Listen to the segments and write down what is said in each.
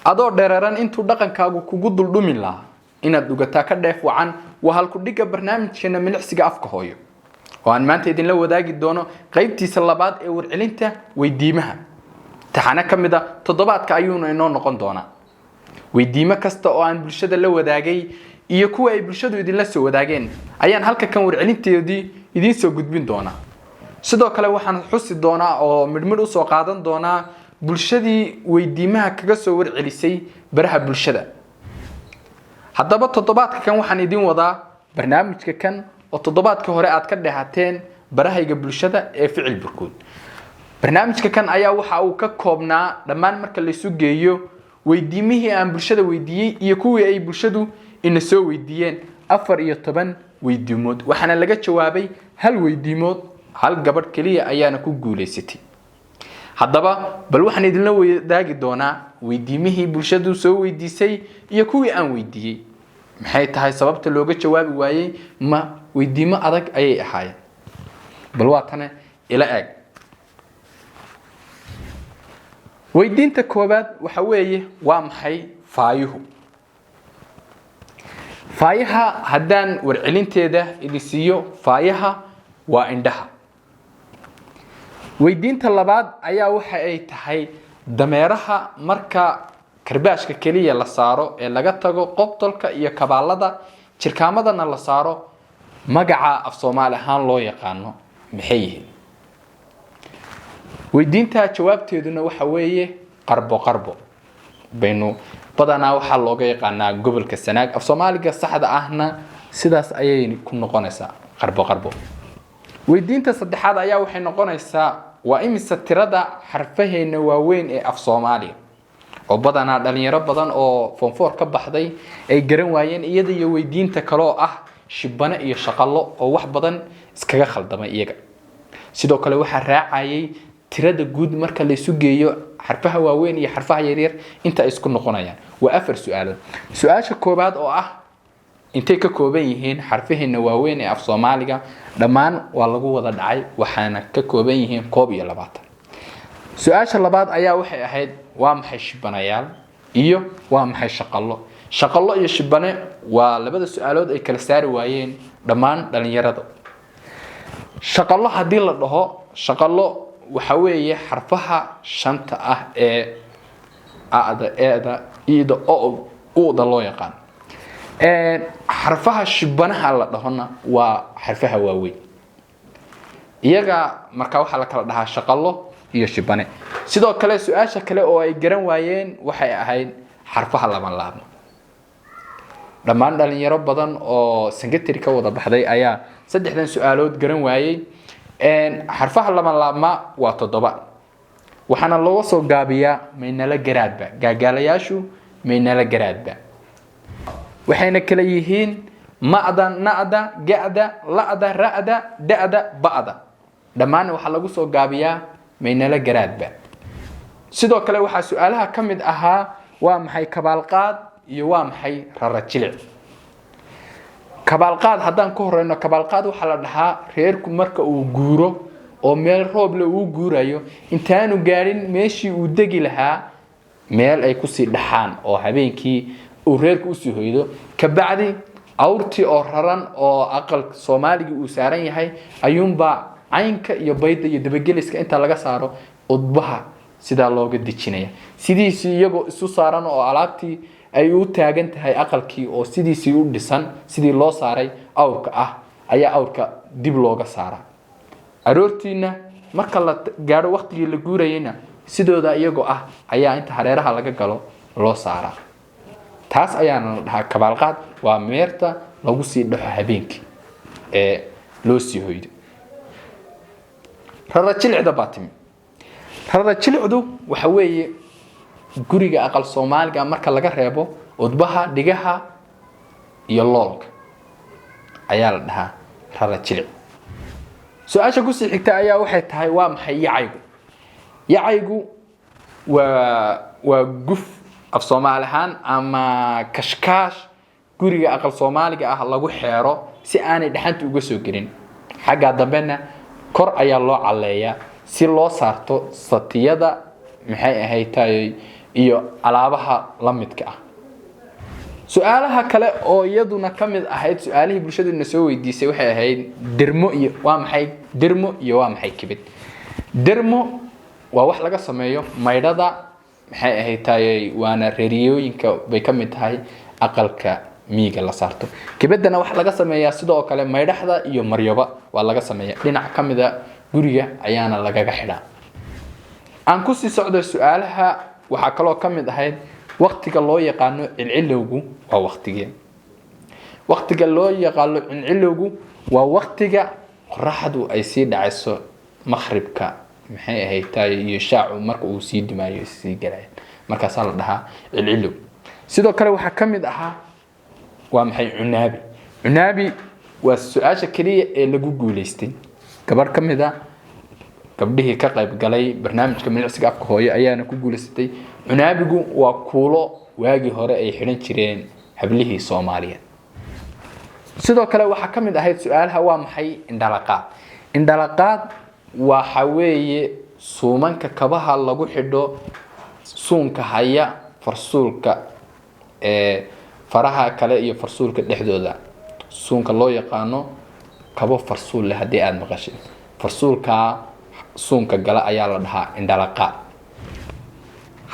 adoo dheeraran intuu dhaqankaagu kugu duldhumin lahaa inaad dhugataa ka dheef wacan waa halku dhiga barnaamijkeena milicsiga afka hooyo oo aan maanta idinla wadaagi doono qaybtiisa labaad ee warcelinta weydiimaha taxana kamida toddobaadka ayuuna inoo noqon doonaa weydiimo kasta oo aan bulshada la wadaagay iyo kuwa ay bulshadu idinla soo wadaageen ayaan halka kan warcelinteedii idin soo gudbin doonaa sidoo kale waxaan xusi doonaa oo midmid u soo qaadan doonaa bulshadii weydiimaha kaga soo warcelisay baraha bulshada haddaba toddobaadka kan waxaan idin wadaa barnaamijka kan oo toddobaadka hore aad ka dheehateen barahayga bulshada ee ficil burkood barnaamijka kan ayaa waxa uu ka koobnaa dhammaan marka la isu geeyo weydiimihii aan bulshada weydiiyey iyo kuwii ay bulshadu ina soo weydiiyeen 14 weydiimood waxaana laga jawaabay hal weydiimood hal gabadh kaliya ayaana ku guuleysatay haddaba bal waxaan idinla wadaagi doonaa weydiimihii bulshadu soo weydiisay iyo kuwii aan weydiiyey maxay tahay sababta looga jawaabi waayay ma weydiimo adag ayay ahaayeen bal waa tan ila eeg weydiinta koobaad waxa weeye waa maxay faayuhu faayaha haddaan warcelinteeda idin siiyo faayaha waa indhaha weydiinta labaad ayaa waxa ay tahay dameeraha marka karbaashka kaliya la saaro ee laga tago qobtolka iyo kabaalada jirkaamadana la saaro magaca af Soomaali ahaan loo yaqaano maxay yihiin weydiinta jawaabteeduna waxa weeye qarbo baynu badanaa waxa looga yaqaanaa gobolka Sanaag af Soomaaliga saxda ahna sidaas ayay ku noqonaysaa qarbo weydiinta saddexaad ayaa waxay noqonaysaa waa imisa tirada xarfaheena waaweyn ee af Soomaaliga oo badanaa dhalinyaro badan oo form 4 ka baxday ay garan waayeen iyada iyo weydiinta kale oo ah shibana iyo shaqalo oo wax badan iskaga khaldamay iyaga sidoo kale waxa raacayay tirada guud marka la isu geeyo xarfaha waaweyn iyo xarfaha yaryar inta ay isku noqonayaan waa 4 su'aalood su'aasha koobaad oo ah intay ka kooban yihiin xarfaheena waaweyn ee af Soomaaliga dhamaan waa lagu wada dhacay waxaana ka kooban yihiin 21 su'aasha labaad ayaa waxay ahayd waa maxay shibanayaal iyo waa maxay shaqalo iyo shibane waa labada su'aalood ay kala saari waayeen dhamaan dhalinyarada shaqalo hadii la dhaho shaqalo waxa weeye xarfaha shanta ah ee aada eeda ida oo uda loo yaqaan xarfaha shibanaha la dhahona waa xarfaha waaweyn iyaga marka waxa la kala dhahaa shaqalo iyo shibane sidoo kale su'aasha kale oo ay garan waayeen waxay ahayd xarfaha laban dhamaan dhalinyaro badan oo secondary ka wada baxday ayaa saddexdan su'aalood garan waayay xarfaha laban waa 7 waxaana loo soo gaabiyaa meynala garaadba gaagaalayaashu meynala garaadba waxayna kala yihiin ma'da na'da ga'da la'da ra'da da'da ba'da dhamaan waxa lagu soo gaabiyaa meynala garaadba sidoo kale waxa su'aalaha kamid ahaa waa maxay kabaalqaad iyo waa maxay rarajilic kabaalqaad haddaan ku horeyno kabaalqaad waxa la dhahaa reerku marka uu guuro oo meel roob leh uu guurayo intaanu gaarin meeshii uu degi lahaa meel ay ku sii dhaxaan oo habeenkii uu reerku u soo hoydo ka bacdi awrti oo raran oo aqal Soomaaliga uu saaran yahay ayuunba caynka iyo bayda iyo dabageliska inta laga saaro udbaha sida looga dijinaya sidiisii iyagoo isu saaran oo alaabtii ay u taagan tahay aqalkii oo sidiisii u dhisan sidii loo saaray awrka ah ayaa awrka dib looga saara aroortiina marka la gaaro waqtigii la guurayna sidooda iyagoo ah ayaa inta hareeraha laga galo loo saara taas ayaana la dhahaa kabaalqaad waa meerta lagu sii dhaxo habeenkii ee loo sii hoydo rarajilcda baatimi rarajilcdu waxa weeye guriga aqal Soomaaliga marka laga reebo udbaha dhigaha iyo loolka ayaa la dhahaa rarajilc su'aasha ku sii xigta ayaa waxay tahay waa maxay yacaygu waa guf af Soomaali ahaan ama kashkaash guriga aqal Soomaaliga ah lagu xeero si aanay dhaxanta uga soo gelin xagga dambena kor ayaa loo caleeyaa si loo saarto satiyada maxay ahayd iyo alaabaha la midka ah. su'aalaha kale oo iyaduna kamid ahayd su'aalihii bulshaduna soo weydiisay waxay ahayd dermo iyo waa maxay kibid. dermo waa wax laga sameeyo maydhada maxay ahayd taayay waana reeriyooyinka bay kamid tahay aqalka miiga la saarto. kibadana wax laga sameeyaa sidoo kale maydhaxda iyo maryaba waa laga sameeyaa dhinac kamida guriga ayaana lagaga xidhaa. aan ku sii socdo su'aalaha waxa kale oo kamid ahayd waqtiga loo yaqaano cilcilowgu waa waqtigee. waqtiga loo yaqaano cilcilowgu waa waqtiga qoraxdu ay sii dhacayso maghribka maxay ahayd taay iyo shaacu marka uu sii dimaayo sii galay markaas la dhahaa cilcilow. sidoo kale waxa kamid aha waa maxay cunaabi waa su'aasha kaliya ee lagu guuleystay gabar kamida gabdhihii ka qayb galay barnaamijka milicsiga afka hooyo ayaana ku guuleystay. cunaabigu waa kuulo waagi hore ay xiran jireen hablihii Soomaaliyeed. sidoo kale waxa kamid ahayd su'aalaha waa maxay indhalaqaad waxa weeye suumanka kabaha lagu xidho suunka haya farsuulka faraha kale iyo farsuulka dhexdooda suunka loo yaqaano kabo farsuul leh hadii aad maqashay farsuulka suunka gala ayaa la dhahaa indhalaqaad.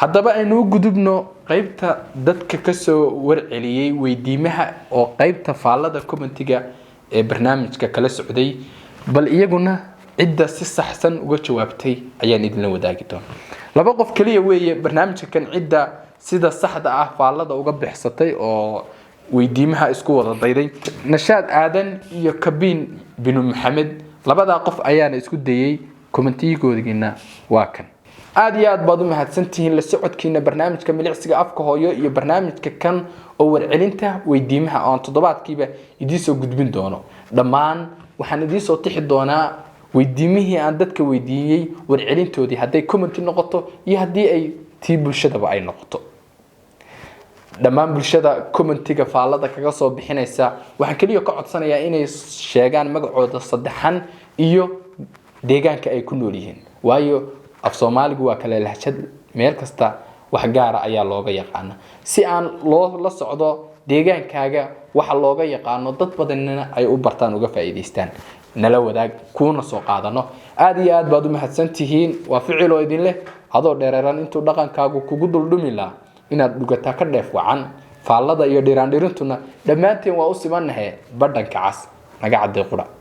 haddaba aynu gudubno qaybta dadka ka soo warceliyay weydiimaha oo qaybta faallada commentiga ee barnaamijka kala socday bal iyaguna cidda si saxsan uga jawaabtay ayaan idin la wadaagi doonaa. laba qof kaliya weeye barnaamijka kan cidda sida saxda ah faallada uga bixsatay oo weydiimaha isku wada dayday Nashaad Aadan iyo Kabiin bin Maxamed. labada qof ayaana isku dayay commentigoodina waa kan. aad iyo aad baad u mahadsantihiin la socodkiina barnaamijka milicsiga afka hooyo iyo barnaamijka kan oo warcelinta weydiimaha oo toddobaadkiiba idin soo gudbin doono. dhammaan waxaan idin soo tixi doonaa weydiimihii aan dadka weydiiyay warcelintoodii hadday comment noqoto iyo hadii ay tii bulshadaba ay noqoto. dhammaan bulshada commentiga faallada kaga soo bixinaysa waxaan kaliya ka codsanayaa inay sheegaan magacooda saddexan iyo deegaanka ay ku nool yihiin waayo af Soomaaligu waa kala lahjad meel kasta wax gaar ah ayaa looga yaqaan si aan la socdo deegaankaaga waxa looga yaqaano dad badanna ay u bartaan uga faa'iideystaan nala wadaag kuna soo qaadano. aad iyo aad baad u mahadsantihiin waa ficil oo idin leh adoo dheereeran intuu dhaqankaagu kugu duldhumi la inaad dhugataa ka dheef wacan faallada iyo dhiraandhirintuna dhammaanteen waa u simanahay badhanka cas naga cadday qura.